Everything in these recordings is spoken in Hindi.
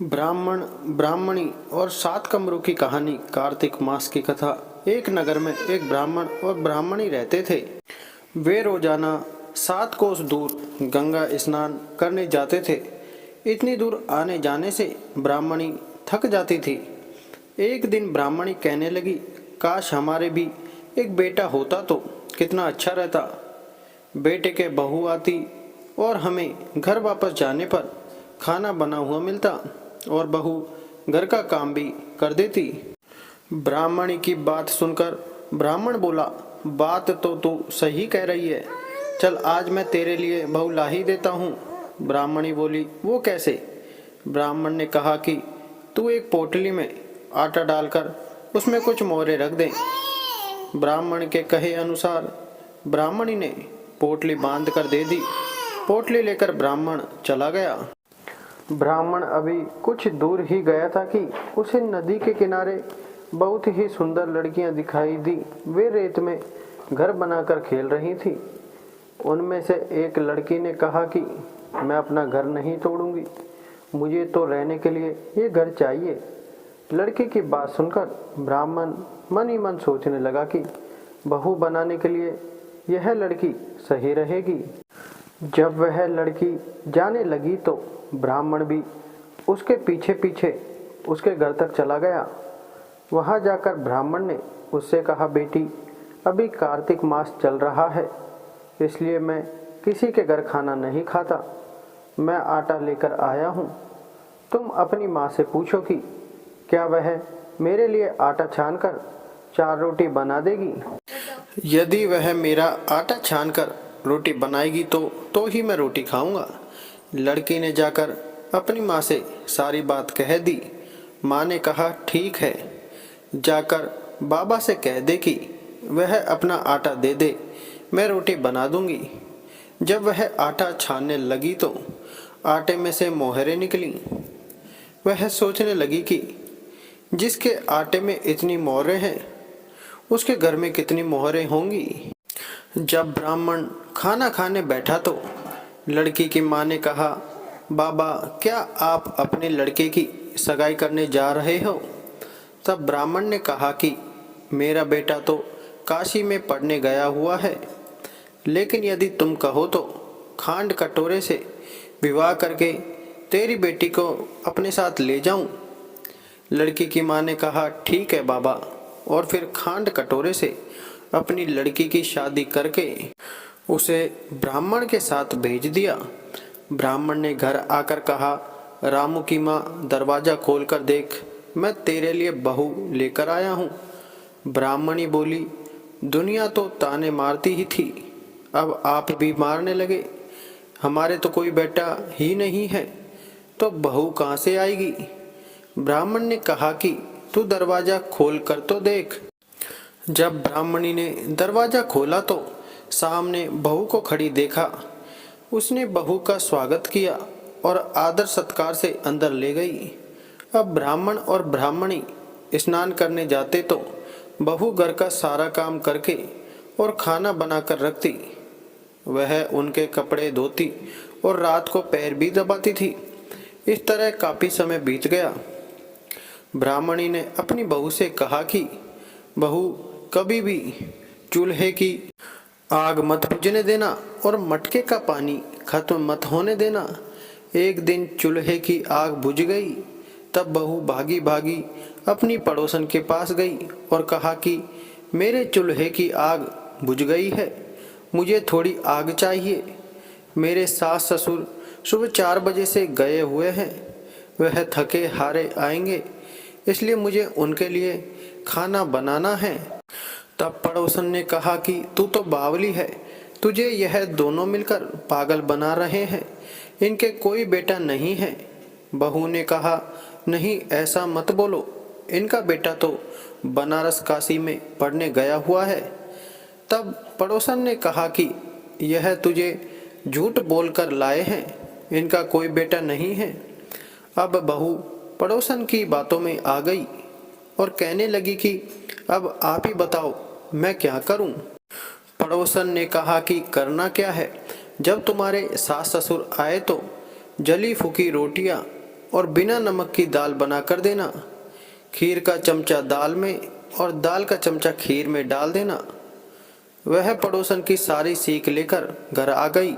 ब्राह्मण ब्राह्मणी और 7 कमरों की कहानी। कार्तिक मास की कथा। एक नगर में एक ब्राह्मण और ब्राह्मणी रहते थे। वे रोजाना 7 कोस दूर गंगा स्नान करने जाते थे। इतनी दूर आने जाने से ब्राह्मणी थक जाती थी। एक दिन ब्राह्मणी कहने लगी, काश हमारे भी एक बेटा होता तो कितना अच्छा रहता। बेटे के बहू आती और हमें घर वापस जाने पर खाना बना हुआ मिलता और बहू घर का काम भी कर देती। ब्राह्मणी की बात सुनकर ब्राह्मण बोला, बात तो तू सही कह रही है, चल आज मैं तेरे लिए बहू ला ही देता हूँ। ब्राह्मणी बोली, वो कैसे? ब्राह्मण ने कहा कि तू एक पोटली में आटा डालकर उसमें कुछ मोहरे रख दे। ब्राह्मण के कहे अनुसार ब्राह्मणी ने पोटली बांध कर दे दी। पोटली लेकर ब्राह्मण चला गया। ब्राह्मण अभी कुछ दूर ही गया था कि उसे नदी के किनारे बहुत ही सुंदर लड़कियां दिखाई दी। वे रेत में घर बनाकर खेल रही थी। उनमें से एक लड़की ने कहा कि मैं अपना घर नहीं तोड़ूंगी, मुझे तो रहने के लिए ये घर चाहिए। लड़की की बात सुनकर ब्राह्मण मन ही मन सोचने लगा कि बहू बनाने के लिए यह लड़की सही रहेगी। जब वह लड़की जाने लगी तो ब्राह्मण भी उसके पीछे पीछे उसके घर तक चला गया। वहां जाकर ब्राह्मण ने उससे कहा, बेटी अभी कार्तिक मास चल रहा है, इसलिए मैं किसी के घर खाना नहीं खाता। मैं आटा लेकर आया हूँ, तुम अपनी माँ से पूछो कि क्या वह मेरे लिए आटा छानकर 4 रोटी बना देगी। यदि वह मेरा आटा छानकर रोटी बनाएगी तो ही मैं रोटी खाऊंगा। लड़की ने जाकर अपनी माँ से सारी बात कह दी। माँ ने कहा, ठीक है, जाकर बाबा से कह दे कि वह अपना आटा दे दे, मैं रोटी बना दूंगी। जब वह आटा छानने लगी तो आटे में से मोहरें निकली। वह सोचने लगी कि जिसके आटे में इतनी मोहरें हैं उसके घर में कितनी मोहरें होंगी। जब ब्राह्मण खाना खाने बैठा तो लड़की की माँ ने कहा, बाबा क्या आप अपने लड़के की सगाई करने जा रहे हो? तब ब्राह्मण ने कहा कि मेरा बेटा तो काशी में पढ़ने गया हुआ है, लेकिन यदि तुम कहो तो खांड कटोरे से विवाह करके तेरी बेटी को अपने साथ ले जाऊं। लड़की की माँ ने कहा, ठीक है बाबा, और फिर खांड कटोरे से अपनी लड़की की शादी करके उसे ब्राह्मण के साथ भेज दिया। ब्राह्मण ने घर आकर कहा, रामू की माँ दरवाजा खोलकर देख, मैं तेरे लिए बहू लेकर आया हूँ। ब्राह्मणी बोली, दुनिया तो ताने मारती ही थी, अब आप भी मारने लगे। हमारे तो कोई बेटा ही नहीं है, तो बहू कहाँ से आएगी? ब्राह्मण ने कहा कि तू दरवाजा खोल कर तो देख। जब ब्राह्मणी ने दरवाजा खोला तो सामने बहू को खड़ी देखा। उसने बहू का स्वागत किया और आदर सत्कार से अंदर ले गई। अब ब्राह्मण और ब्राह्मणी स्नान करने जाते तो बहू घर का सारा काम करके और खाना बनाकर रखती। वह उनके कपड़े धोती और रात को पैर भी दबाती थी। इस तरह काफी समय बीत गया। ब्राह्मणी ने अपनी बहू से कहा कि बहू कभी भी चूल्हे की आग मत बुझने देना और मटके का पानी खत्म मत होने देना। एक दिन चूल्हे की आग बुझ गई। तब बहू भागी भागी अपनी पड़ोसन के पास गई और कहा कि मेरे चूल्हे की आग बुझ गई है, मुझे थोड़ी आग चाहिए। मेरे सास ससुर सुबह 4 बजे से गए हुए हैं, वह थके हारे आएंगे, इसलिए मुझे उनके लिए खाना बनाना है। तब पड़ोसन ने कहा कि तू तो बावली है, तुझे यह दोनों मिलकर पागल बना रहे हैं, इनके कोई बेटा नहीं है। बहू ने कहा, नहीं ऐसा मत बोलो, इनका बेटा तो बनारस काशी में पढ़ने गया हुआ है। तब पड़ोसन ने कहा कि यह तुझे झूठ बोलकर लाए हैं, इनका कोई बेटा नहीं है। अब बहू पड़ोसन की बातों में आ गई और कहने लगी कि अब आप ही बताओ मैं क्या करूं। पड़ोसन ने कहा कि करना क्या है, जब तुम्हारे सास ससुर आए तो जली फूकी रोटियां और बिना नमक की दाल बना कर देना। खीर का चमचा दाल में और दाल का चमचा खीर में डाल देना। वह पड़ोसन की सारी सीख लेकर घर आ गई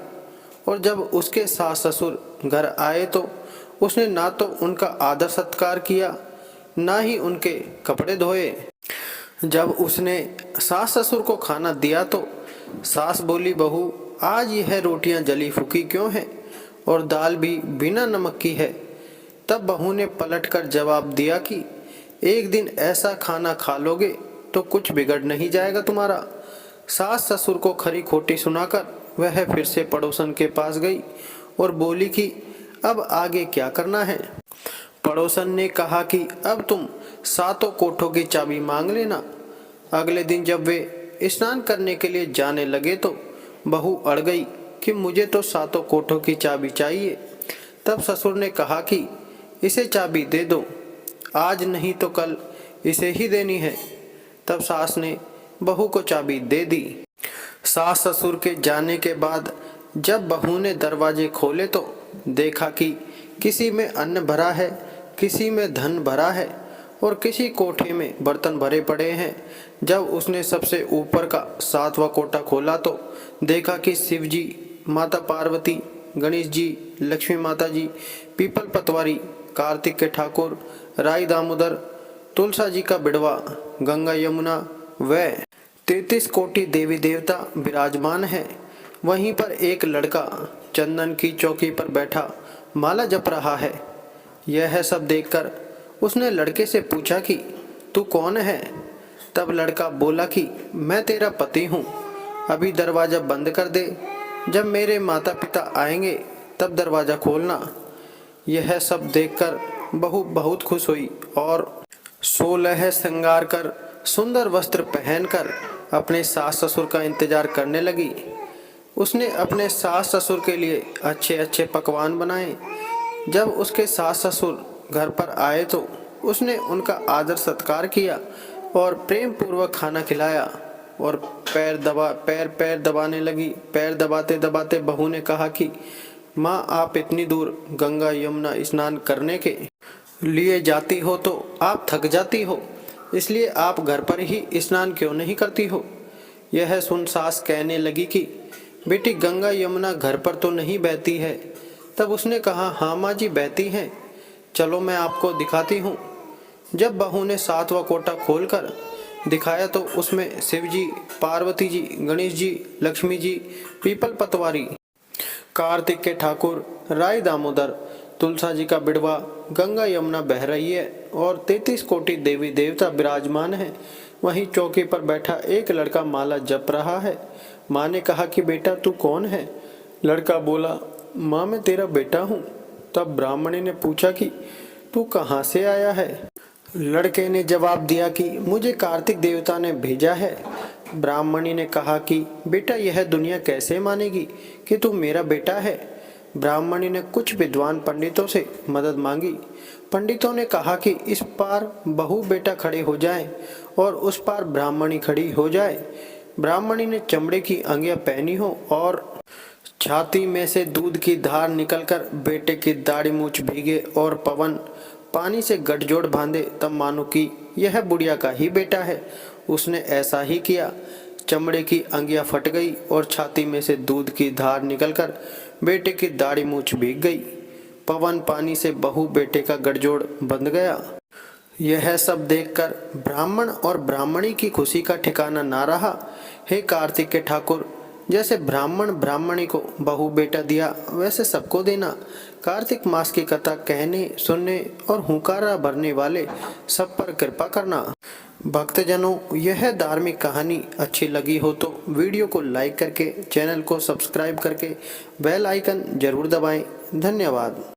और जब उसके सास ससुर घर आए तो उसने ना तो उनका आदर सत्कार किया, ना ही उनके कपड़े धोए। जब उसने सास ससुर को खाना दिया तो सास बोली, बहू आज यह रोटियां जली फूकी क्यों हैं और दाल भी बिना नमक की है। तब बहू ने पलटकर जवाब दिया कि एक दिन ऐसा खाना खा लोगे तो कुछ बिगड़ नहीं जाएगा तुम्हारा। सास ससुर को खरी खोटी सुनाकर वह फिर से पड़ोसन के पास गई और बोली कि अब आगे क्या करना है। पड़ोसन ने कहा कि अब तुम सातों कोठों की चाबी मांग लेना। अगले दिन जब वे स्नान करने के लिए जाने लगे तो बहू अड़ गई कि मुझे तो सातों कोठों की चाबी चाहिए। तब ससुर ने कहा कि इसे चाबी दे दो, आज नहीं तो कल इसे ही देनी है। तब सास ने बहू को चाबी दे दी। सास ससुर के जाने के बाद जब बहू ने दरवाजे खोले तो देखा कि किसी में अन्न भरा है, किसी में धन भरा है और किसी कोठे में बर्तन भरे पड़े हैं। जब उसने सबसे ऊपर का 7वां कोठा खोला तो देखा कि शिव जी, माता पार्वती, गणेश जी, लक्ष्मी माता जी, पीपल पतवारी, कार्तिक के ठाकुर, राई दामोदर, तुलसा जी का बिड़वा, गंगा यमुना व 33 कोटि देवी देवता विराजमान है। वहीं पर एक लड़का चंदन की चौकी पर बैठा माला जप रहा है। यह सब देखकर उसने लड़के से पूछा कि तू कौन है। तब लड़का बोला कि मैं तेरा पति हूँ, अभी दरवाजा बंद कर दे, जब मेरे माता पिता आएंगे तब दरवाजा खोलना। यह सब देखकर बहू बहुत खुश हुई और 16 श्रृंगार कर सुंदर वस्त्र पहनकर अपने सास ससुर का इंतजार करने लगी। उसने अपने सास ससुर के लिए अच्छे अच्छे पकवान बनाए। जब उसके सास ससुर घर पर आए तो उसने उनका आदर सत्कार किया और प्रेम पूर्वक खाना खिलाया और पैर दबाने लगी। पैर दबाते दबाते बहू ने कहा कि माँ, आप इतनी दूर गंगा यमुना स्नान करने के लिए जाती हो तो आप थक जाती हो, इसलिए आप घर पर ही स्नान क्यों नहीं करती हो। यह सुन सास कहने लगी कि बेटी, गंगा यमुना घर पर तो नहीं बहती है। तब उसने कहा, हाँ माँ जी, बहती हैं, चलो मैं आपको दिखाती हूँ। जब बहू ने 7वां कोटा खोलकर दिखाया तो उसमें शिव जी, पार्वती जी, गणेश जी, लक्ष्मी जी, पीपल पतवारी, कार्तिक के ठाकुर, राई दामोदर, तुलसा जी का बिड़वा, गंगा यमुना बह रही है और 33 कोटि देवी देवता विराजमान है। वहीं चौकी पर बैठा एक लड़का माला जप रहा है। माँ ने कहा कि बेटा तू कौन है। लड़का बोला, माँ मैं तेरा बेटा हूँ। तब ब्राह्मणी ने पूछा कि तू कहाँ से आया है। लड़के ने जवाब दिया कि मुझे कार्तिक देवता ने भेजा है। ब्राह्मणी ने कहा कि बेटा यह दुनिया कैसे मानेगी कि तू मेरा बेटा है। ब्राह्मणी ने कुछ विद्वान पंडितों से मदद मांगी। पंडितों ने कहा कि इस पार बहू बेटा खड़े हो जाएं और उस पार ब्राह्मणी खड़ी हो जाए। ब्राह्मणी ने चमड़े की अंगियां पहनी हो और छाती में से दूध की धार निकलकर बेटे की दाढ़ी मूछ भीगे और पवन पानी से गठजोड़ बांधे, तब मानो कि यह बुढ़िया का ही बेटा है। उसने ऐसा ही किया। चमड़े की अंगियां फट गई और छाती में से दूध की धार निकलकर बेटे की दाढ़ी मूछ भीग गई। पवन पानी से बहू बेटे का गठजोड़ बंध गया। यह सब देखकर ब्राह्मण और ब्राह्मणी की खुशी का ठिकाना ना रहा। हे कार्तिक के ठाकुर, जैसे ब्राह्मण ब्राह्मणी को बहू बेटा दिया वैसे सबको देना। कार्तिक मास की कथा कहने, सुनने और हुंकारा भरने वाले सब पर कृपा करना। भक्तजनों, यह धार्मिक कहानी अच्छी लगी हो तो वीडियो को लाइक करके, चैनल को सब्सक्राइब करके बेल आइकन जरूर दबाएं। धन्यवाद।